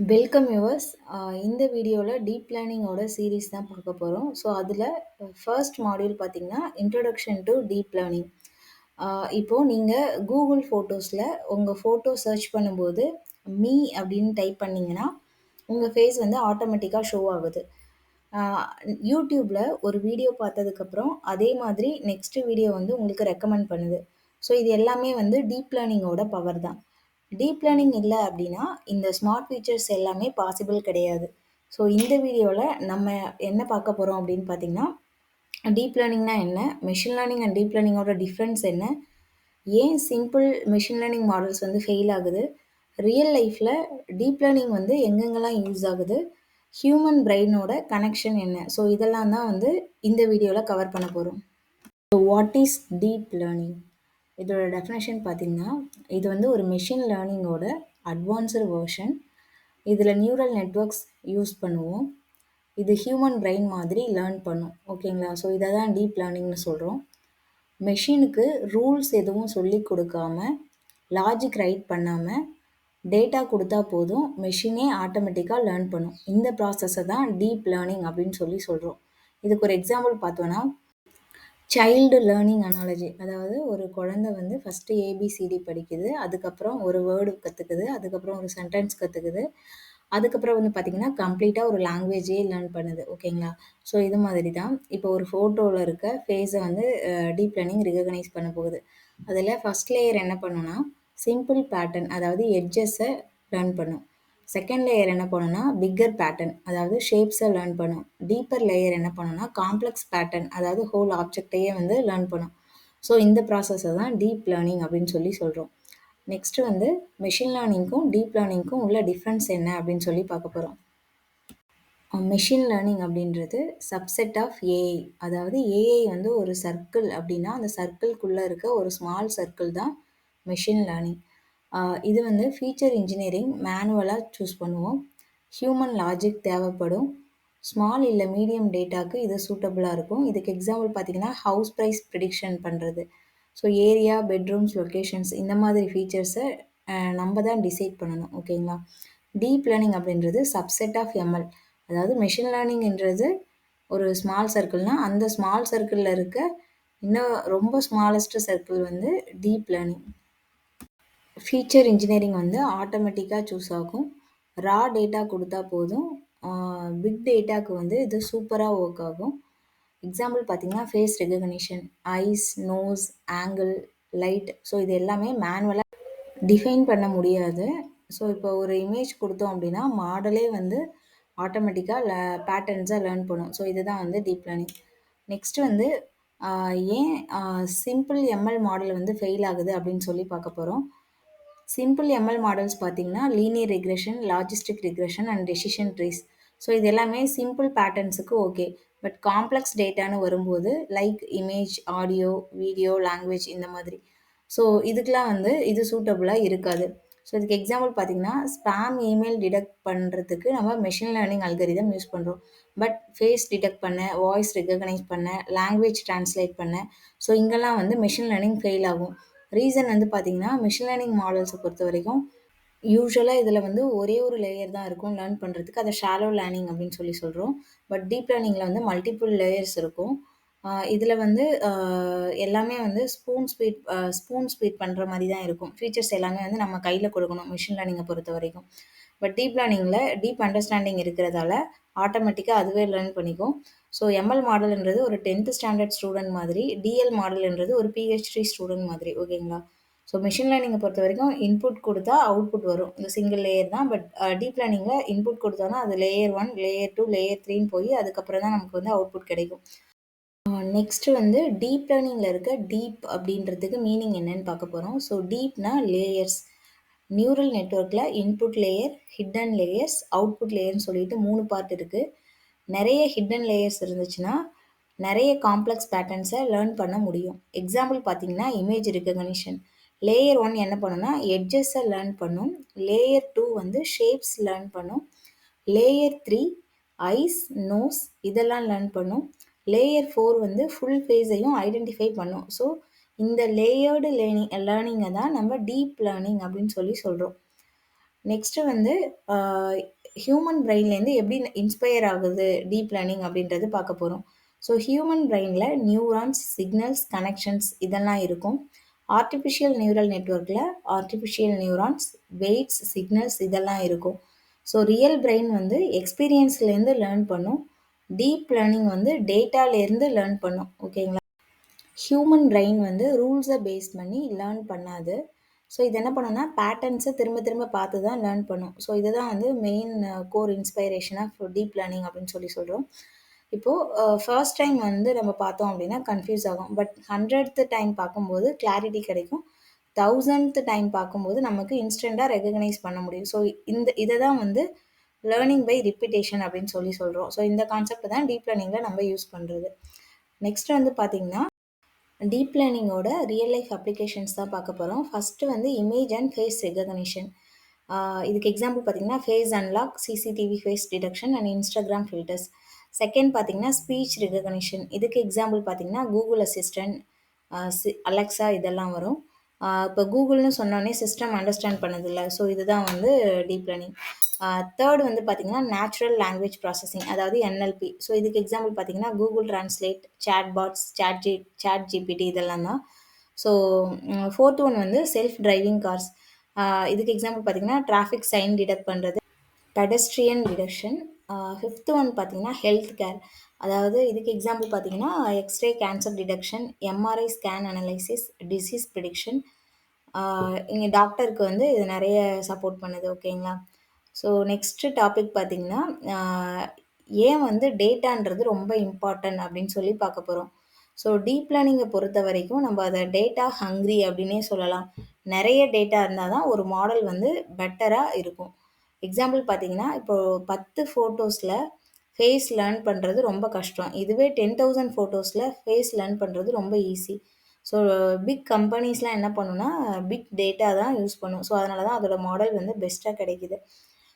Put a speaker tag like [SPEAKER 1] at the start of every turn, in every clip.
[SPEAKER 1] Welcome yours. இந்த வீடியோவில் deep லேர்னிங்கோட series தான் பார்க்க போகிறோம். ஸோ அதில் ஃபர்ஸ்ட் மாடியூல் பார்த்தீங்கன்னா இன்ட்ரொடக்ஷன் டு டீப் லேர்னிங். இப்போது நீங்கள் கூகுள் ஃபோட்டோஸில் உங்கள் ஃபோட்டோ சர்ச் பண்ணும்போது மீ அப்படின்னு டைப் பண்ணிங்கன்னா உங்கள் ஃபேஸ் வந்து ஆட்டோமேட்டிக்காக ஷோ ஆகுது. யூடியூப்பில் ஒரு வீடியோ பார்த்ததுக்கப்புறம் அதே மாதிரி நெக்ஸ்ட்டு வீடியோ வந்து உங்களுக்கு ரெக்கமெண்ட் பண்ணுது. ஸோ இது எல்லாமே வந்து டீப் லேர்னிங்கோட பவர் தான். டீப் லேர்னிங் இல்ல அப்படின்னா, இந்த ஸ்மார்ட் ஃபீச்சர்ஸ் எல்லாமே பாசிபிள் கிடையாது. ஸோ இந்த வீடியோல நம்ம என்ன பார்க்க போறோம் அப்படின்னு பார்த்தீங்கன்னா, டீப் லேர்னிங்னா என்ன? மெஷின் லேர்னிங் அண்ட் டீப் லேர்னிங்கோட டிஃபரன்ஸ் என்ன? ஏன் சிம்பிள் மெஷின் லேர்னிங் மாடல்ஸ் வந்து ஃபெயில் ஆகுது? ரியல் லைஃப்ல டீப் லேர்னிங் வந்து எங்கெங்கெல்லாம் யூஸ் ஆகுது? ஹியூமன் பிரெயினோட கனெக்ஷன் என்ன? ஸோ இதெல்லாம் தான் வந்து இந்த வீடியோல கவர் பண்ண போறோம். So what is deep learning? இதோட டெஃபினேஷன் பார்த்தீங்கன்னா, இது வந்து ஒரு மெஷின் லேர்னிங்கோட அட்வான்ஸ்டு வெர்ஷன். இதில் நியூரல் நெட்வொர்க்ஸ் யூஸ் பண்ணுவோம். இது ஹியூமன் பிரெயின் மாதிரி லேர்ன் பண்ணும். ஓகேங்களா? ஸோ இதை தான் டீப் லேர்னிங்னு சொல்கிறோம். மெஷினுக்கு ரூல்ஸ் எதுவும் சொல்லி கொடுக்காம, லாஜிக் ரைட் பண்ணாமல், டேட்டா கொடுத்தா போதும் மெஷினே ஆட்டோமேட்டிக்காக லேர்ன் பண்ணும். இந்த ப்ராசஸை தான் டீப் லேர்னிங் அப்படின்னு சொல்லி சொல்கிறோம். இதுக்கு ஒரு எக்ஸாம்பிள் பார்த்தோன்னா, சைல்டு லேர்னிங் அனாலஜி. அதாவது ஒரு குழந்தை வந்து ஃபஸ்ட்டு ஏபிசிடி படிக்குது, அதுக்கப்புறம் ஒரு வேர்டு கற்றுக்குது, அதுக்கப்புறம் ஒரு சென்டென்ஸ் கற்றுக்குது, அதுக்கப்புறம் வந்து பார்த்திங்கன்னா கம்ப்ளீட்டாக ஒரு லாங்குவேஜே லேர்ன் பண்ணுது. ஓகேங்களா? ஸோ இது மாதிரி தான் இப்போ ஒரு ஃபோட்டோவில் இருக்க ஃபேஸை வந்து டீப் லேர்னிங் ரிகக்னைஸ் பண்ண போகுது. அதில் ஃபஸ்ட் லேயர் என்ன பண்ணுன்னா, சிம்பிள் பேட்டர்ன், அதாவது எட்ஜஸை லேர்ன் பண்ணும். செகண்ட் லேயர் என்ன பண்ணுன்னா, பிக்கர் பேட்டர்ன், அதாவது ஷேப்ஸை லேர்ன் பண்ணும். டீப்பர் லேயர் என்ன பண்ணுன்னா, காம்ப்ளெக்ஸ் பேட்டர்ன், அதாவது ஹோல் ஆப்ஜெக்டையே வந்து லேர்ன் பண்ணும். ஸோ இந்த ப்ராசஸை தான் டீப் லேர்னிங் அப்படின்னு சொல்லி சொல்கிறோம். நெக்ஸ்ட்டு வந்து மெஷின் லேர்னிங்க்கும் டீப் லேர்னிங்க்கும் உள்ள டிஃப்ரென்ஸ் என்ன அப்படின்னு சொல்லி பார்க்க போகிறோம். மெஷின் லேர்னிங் அப்படின்றது சப்செட் ஆஃப் ஏஐ. அதாவது ஏஐ வந்து ஒரு சர்க்கிள் அப்படின்னா, அந்த சர்க்கிள்குள்ளே இருக்க ஒரு ஸ்மால் சர்க்கிள் தான் மெஷின் லேர்னிங். இது வந்து ஃபீச்சர் இன்ஜினியரிங் மேனுவலாக சூஸ் பண்ணுவோம். ஹியூமன் லாஜிக் தேவைப்படும். ஸ்மால் இல்லை மீடியம் டேட்டாக்கு இது சூட்டபுளாக இருக்கும். இதுக்கு எக்ஸாம்பிள் பார்த்தீங்கன்னா, ஹவுஸ் ப்ரைஸ் ப்ரிடிக்ஷன் பண்ணுறது. ஸோ ஏரியா, பெட்ரூம்ஸ், லொக்கேஷன்ஸ் இந்த மாதிரி ஃபீச்சர்ஸை நம்ம தான் டிசைட் பண்ணணும். ஓகேங்களா? டீப் லேர்னிங் அப்படின்றது சப்செட் ஆஃப் எம்எல். அதாவது மெஷின் லேர்னிங்ன்றது ஒரு ஸ்மால் சர்க்கிள்னா, அந்த ஸ்மால் சர்க்கிளில் இருக்க இன்னும் ரொம்ப ஸ்மாலஸ்ட் சர்க்கிள் வந்து டீப் லேர்னிங். ஃபீச்சர் இன்ஜினியரிங் வந்து ஆட்டோமேட்டிக்காக சூஸ் ஆகும். ரா டேட்டா கொடுத்தா போதும். பிக் டேட்டாவுக்கு வந்து இது சூப்பராக ஒர்க் ஆகும். எக்ஸாம்பிள் பார்த்தீங்கன்னா, face recognition, eyes, nose, angle, light. So இது எல்லாமே மேனுவலாக டிஃபைன் பண்ண முடியாது. ஸோ இப்போ ஒரு இமேஜ் கொடுத்தோம் அப்படின்னா, மாடலே வந்து ஆட்டோமேட்டிக்காக பேட்டர்ன்ஸை லேர்ன் பண்ணும். ஸோ இதுதான் வந்து டீப் லேர்னிங். நெக்ஸ்ட்டு வந்து ஏன் சிம்பிள் எம்எல் மாடல் வந்து ஃபெயில் ஆகுது அப்படின்னு சொல்லி பார்க்க போகிறோம். சிம்பிள் எம்எல் மாடல்ஸ் பார்த்தீங்கன்னா, linear regression, logistic regression and decision trees. So இது எல்லாமே சிம்பிள் பேட்டர்ன்ஸுக்கு ஓகே. பட் காம்ப்ளெக்ஸ் டேட்டான்னு வரும்போது like image, audio, video, language இந்த மாதிரி. ஸோ இதுக்கெலாம் வந்து இது சூட்டபுளாக இருக்காது. ஸோ இதுக்கு எக்ஸாம்பிள் பார்த்தீங்கன்னா, ஸ்பேம் இமெயில் டிடெக்ட் பண்ணுறதுக்கு நம்ம மெஷின் லேர்னிங் அல்காரிதம் யூஸ் பண்ணுறோம். பட் ஃபேஸ் டிடெக்ட் பண்ண, வாய்ஸ் ரெகக்னைஸ் பண்ண, லாங்குவேஜ் ட்ரான்ஸ்லேட் பண்ண, ஸோ இங்கெல்லாம் வந்து மெஷின் லேர்னிங் ஃபெயில் ஆகும். ரீசன் வந்து பார்த்தீங்கன்னா, மெஷின் லேர்னிங் மாடல்ஸை பொறுத்த வரைக்கும் யூசுவலாக இதில் வந்து ஒரே ஒரு லேயர் தான் இருக்கும் லேர்ன் பண்ணுறதுக்கு. அதை ஷாலோ லேர்னிங் அப்படின்னு சொல்லி சொல்கிறோம். பட் டீப் லேர்னிங்கில் வந்து மல்டிபிள் லேயர்ஸ் இருக்கும். இதில் வந்து எல்லாமே வந்து ஸ்பூன் ஸ்பீட் பண்ணுற மாதிரி தான் இருக்கும். ஃபீச்சர்ஸ் எல்லாமே வந்து நம்ம கையில் கொடுக்கணும் மிஷின் லேர்னிங்கை பொறுத்த வரைக்கும். பட் டீப் லேர்னிங்கில் டீப் அண்டர்ஸ்டாண்டிங் இருக்கிறதால ஆட்டோமேட்டிக்காக அதுவே லேர்ன் பண்ணிக்கும். ஸோ எம்எல் மாடல்ன்றது ஒரு 10th ஸ்டாண்டர்ட் ஸ்டூடெண்ட் மாதிரி, டிஎல் மாடல்ன்றது ஒரு பிஹெச்டி ஸ்டூடெண்ட் மாதிரி. ஓகேங்களா? ஸோ மிஷின் லேர்னிங்கை பொறுத்த வரைக்கும் இன்புட் கொடுத்தா அவுட்புட் வரும். இந்த சிங்கிள் லேயர் தான். பட் டீப் லேர்னிங்கில் இன்புட் கொடுத்தோன்னா அது லேயர் 1, லேயர் 2, லேயர் 3ன்னு போய் அதுக்கப்புறம் தான் நமக்கு வந்து அவுட்புட் கிடைக்கும். நெக்ஸ்ட்டு வந்து டீப் லேர்னிங்கில் இருக்க டீப் அப்படின்றதுக்கு மீனிங் என்னன்னு பார்க்க போகிறோம். ஸோ டீப்னா லேயர்ஸ். நியூரல் நெட்வொர்க்கில் input layer, hidden layers, output லேயர்னு சொல்லிட்டு 3 பார்ட் இருக்குது. நிறைய ஹிட்டன் லேயர்ஸ் இருந்துச்சுன்னா நிறைய காம்ப்ளெக்ஸ் பேட்டர்ன்ஸை லேர்ன் பண்ண முடியும். எக்ஸாம்பிள் பார்த்தீங்கன்னா, இமேஜ் ரெகக்னிஷன். லேயர் 1 என்ன பண்ணுன்னா, எட்ஜஸை லேர்ன் பண்ணும். லேயர் 2 வந்து ஷேப்ஸ் லேர்ன் பண்ணும். லேயர் 3 ஐஸ், நோஸ் இதெல்லாம் லேர்ன் பண்ணும். லேயர் 4 வந்து ஃபுல் ஃபேஸையும் ஐடென்டிஃபை பண்ணும். ஸோ இந்த லேயர்டு லேர்னிங்கை தான் நம்ம டீப் லேர்னிங் அப்படின்னு சொல்லி சொல்கிறோம். நெக்ஸ்ட்டு வந்து ஹியூமன் பிரெயின்லேருந்து எப்படி இன்ஸ்பயர் ஆகுது டீப் லேர்னிங் அப்படின்றது பார்க்க போகிறோம். ஸோ ஹியூமன் பிரெயினில் நியூரான்ஸ், சிக்னல்ஸ், கனெக்ஷன்ஸ் இதெல்லாம் இருக்கும். ஆர்ட்டிஃபிஷியல் நியூரல் நெட்வொர்க்கில் ஆர்ட்டிஃபிஷியல் நியூரான்ஸ், வெயிட்ஸ், சிக்னல்ஸ் இதெல்லாம் இருக்கும். ஸோ ரியல் பிரெயின் வந்து எக்ஸ்பீரியன்ஸ்லேருந்து லேர்ன் பண்ணும். டீப் லேர்னிங் வந்து டேட்டாலேருந்து லேர்ன் பண்ணும். ஓகேங்களா? ஹியூமன் பிரெயின் வந்து ரூல்ஸை பேஸ் பண்ணி லேர்ன் பண்ணாது. ஸோ இது என்ன பண்ணும்னா பேட்டர்ன்ஸை திரும்ப திரும்ப பார்த்து தான் லேர்ன் பண்ணும். ஸோ இதுதான் வந்து main core inspiration of deep learning அப்படின்னு சொல்கிறோம். இப்போது ஃபர்ஸ்ட் டைம் வந்து நம்ம பார்த்தோம் அப்படின்னா கன்ஃபியூஸ் ஆகும். பட் 100th டைம் பார்க்கும்போது கிளாரிட்டி கிடைக்கும். 1000th டைம் பார்க்கும்போது நமக்கு இன்ஸ்டண்ட்டாக ரெகக்னைஸ் பண்ண முடியும். ஸோ இதை தான் வந்து லேர்னிங் பை ரிப்பிட்டேஷன் அப்படின்னு சொல்கிறோம். ஸோ இந்த கான்செப்ட் தான் டீப் லேர்னிங்கில் நம்ம யூஸ் பண்ணுறது. நெக்ஸ்ட் வந்து பார்த்திங்கன்னா டீப் லேர்னிங்கோட ரியல் லைஃப் அப்ளிகேஷன்ஸ் தான் பார்க்க போகிறோம். ஃபஸ்ட்டு வந்து இமேஜ் அண்ட் ஃபேஸ் ரெகக்னிஷன். இதுக்கு எக்ஸாம்பிள் பார்த்தீங்கன்னா face unlock, CCTV face detection and Instagram filters. Second பார்த்தீங்கன்னா ஸ்பீச் ரெகக்னிஷன். இதுக்கு எக்ஸாம்பிள் பார்த்தீங்கன்னா கூகுள் அசிஸ்டன்ட், அலெக்ஸா இதெல்லாம் வரும். இப்போ கூகுள்னு சொன்னோடனே சிஸ்டம் அண்டர்ஸ்டாண்ட் பண்ணதில்ல. ஸோ இதுதான் வந்து டீப் லேர்னிங். தேர்ட் வந்து பார்த்தீங்கன்னா நேச்சுரல் லாங்குவேஜ் ப்ராசஸிங், அதாவது NLP. ஸோ இதுக்கு எக்ஸாம்பிள் பார்த்தீங்கன்னா Google translate, chatbots, chat GPT இதெல்லாம் தான். ஸோ ஃபோர்த் ஒன் வந்து செல்ஃப் டிரைவிங் கார்ஸ். இதுக்கு எக்ஸாம்பிள் பார்த்தீங்கன்னா டிராஃபிக் சைன் டிடெக்ட் பண்ணுறது, பெடஸ்ட்ரியன் டிடெக்ஷன். ஃபிஃப்த் ஒன் பார்த்தீங்கன்னா ஹெல்த் கேர். அதாவது இதுக்கு எக்ஸாம்பிள் பார்த்தீங்கன்னா x-ray cancer detection, MRI scan analysis, disease prediction. இங்கே டாக்டருக்கு வந்து இது நிறைய சப்போர்ட் பண்ணுது. ஓகேங்களா? ஸோ நெக்ஸ்ட்டு டாபிக் பார்த்தீங்கன்னா ஏன் வந்து டேட்டான்றது ரொம்ப இம்பார்ட்டன்ட் அப்படின்னு சொல்லி பார்க்க போகிறோம். ஸோ டீப் லேர்னிங்கை பொறுத்த வரைக்கும் நம்ம அதை டேட்டா ஹங்க்ரி அப்படின்னே சொல்லலாம். நிறைய டேட்டா இருந்தால் தான் ஒரு மாடல் வந்து பெட்டராக இருக்கும். எக்ஸாம்பிள் பார்த்தீங்கன்னா இப்போது 10 ஃபோட்டோஸில் ஃபேஸ் லேர்ன் பண்ணுறது ரொம்ப கஷ்டம். இதுவே 10,000 ஃபோட்டோஸில் ஃபேஸ் லேர்ன் பண்ணுறது ரொம்ப ஈஸி. ஸோ பிக் கம்பெனிஸ்லாம் என்ன பண்ணுன்னா பிக் டேட்டா தான் யூஸ் பண்ணும். ஸோ அதனால தான் அதோட மாடல் வந்து பெஸ்ட்டாக கிடைக்குது.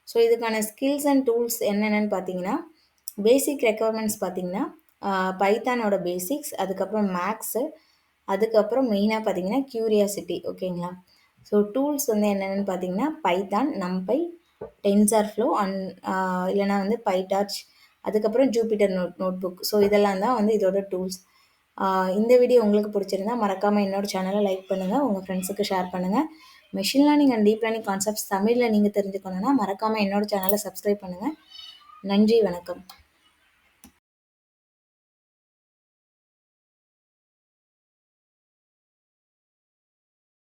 [SPEAKER 1] ஸோ இதுக்கான ஸ்கில்ஸ் அண்ட் டூல்ஸ் என்னென்னு பார்த்தீங்கன்னா பேசிக் ரெக்குவயர்மெண்ட்ஸ் பார்த்தீங்கன்னா பைத்தானோட பேசிக்ஸ், அதுக்கப்புறம் மேக்ஸு, அதுக்கப்புறம் மெயினாக பார்த்தீங்கன்னா கியூரியாசிட்டி. ஓகேங்களா? ஸோ டூல்ஸ் வந்து என்னென்னு பார்த்தீங்கன்னா பைத்தான், நம்பை, டென்சார்ஃப்ளோ அண்ட் இல்லைனா வந்து பைடார்ச், அதுக்கப்புறம் ஜூபிட்டர் நோட்புக். ஸோ இதெல்லாம் தான் வந்து இதோட டூல்ஸ். இந்த வீடியோ உங்களுக்கு பிடிச்சிருந்தா மறக்காமல் என்னோட சேனலை லைக் பண்ணுங்கள், உங்கள் ஃப்ரெண்ட்ஸுக்கு ஷேர் பண்ணுங்கள். Machine learning and deep learning concepts தமிழில் நீங்கள் தெரிஞ்சுக்கணுன்னா மறக்காமல் என்னோட சேனலை சப்ஸ்கிரைப் பண்ணுங்கள். நன்றி, வணக்கம்.